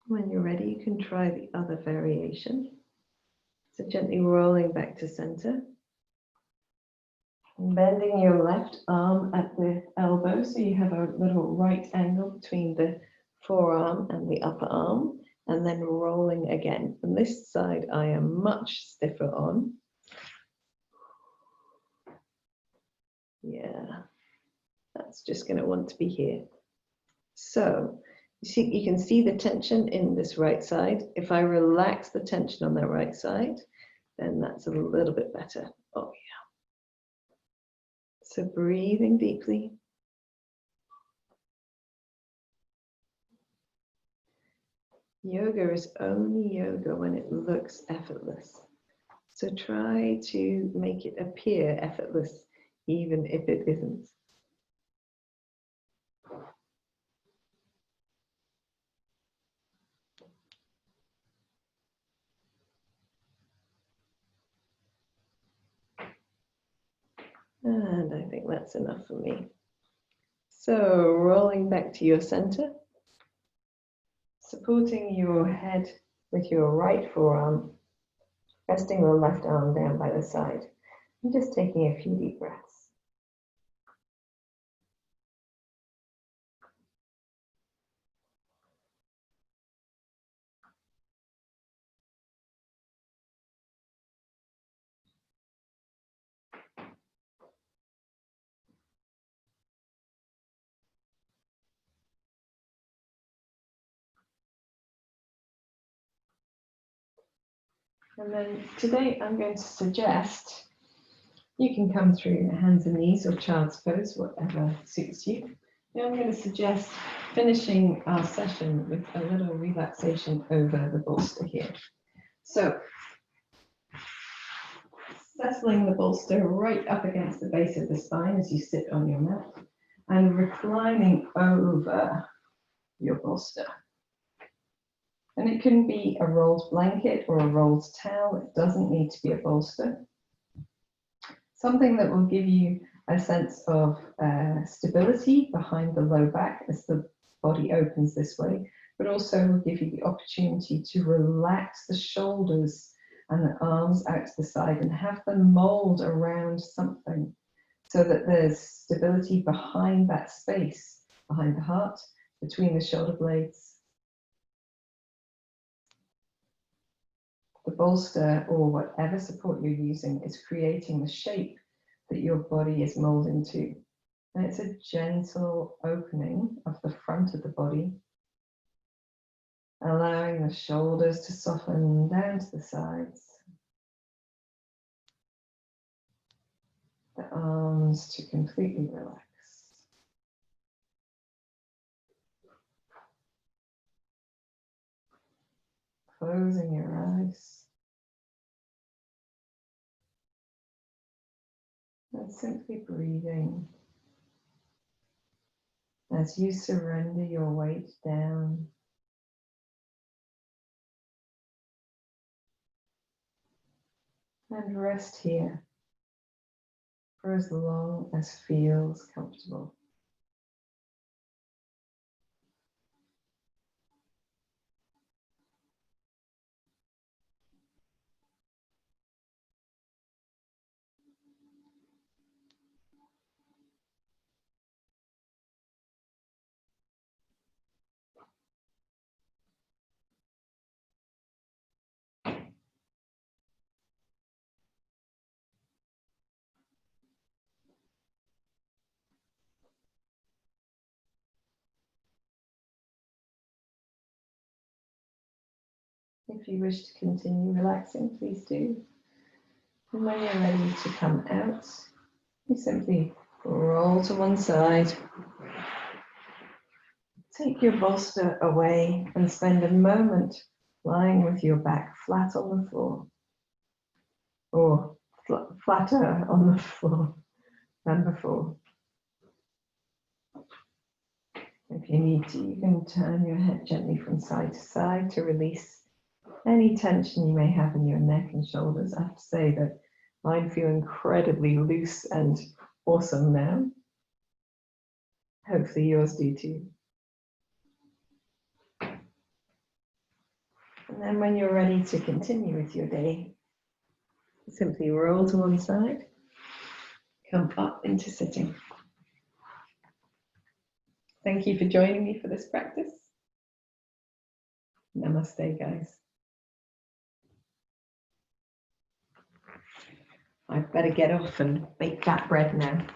When you're ready, you can try the other variation. So gently rolling back to center. And bending your left arm at the elbow, so you have a little right angle between the forearm and the upper arm, and then rolling again. And this side I am much stiffer on. Yeah, that's just going to want to be here. So you can see the tension in this right side. If I relax the tension on that right side, then that's a little bit better. Oh yeah. So breathing deeply. Yoga is only yoga when it looks effortless. So try to make it appear effortless, even if it isn't. And I think that's enough for me. So rolling back to your center, supporting your head with your right forearm, resting the left arm down by the side, and just taking a few deep breaths. And then today I'm going to suggest you can come through hands and knees or child's pose, whatever suits you. Now I'm going to suggest finishing our session with a little relaxation over the bolster here. So settling the bolster right up against the base of the spine as you sit on your mat and reclining over your bolster. And it can be a rolled blanket or a rolled towel. It doesn't need to be a bolster. Something that will give you a sense of stability behind the low back as the body opens this way, but also will give you the opportunity to relax the shoulders and the arms out to the side and have them mold around something so that there's stability behind that space, behind the heart, between the shoulder blades. The bolster or whatever support you're using is creating the shape that your body is molding to. And it's a gentle opening of the front of the body, allowing the shoulders to soften down to the sides, the arms to completely relax. Closing your eyes. And simply breathing as you surrender your weight down. And rest here for as long as feels comfortable. If you wish to continue relaxing, please do. And when you're ready to come out, you simply roll to one side. Take your bolster away and spend a moment lying with your back flat on the floor, or flatter on the floor than before. If you need to, you can turn your head gently from side to side to release any tension you may have in your neck and shoulders. I have to say that mine feel incredibly loose and awesome now. Hopefully yours do too. And then when you're ready to continue with your day, simply roll to one side, come up into sitting. Thank you for joining me for this practice. Namaste, guys. I better get off and bake that bread now.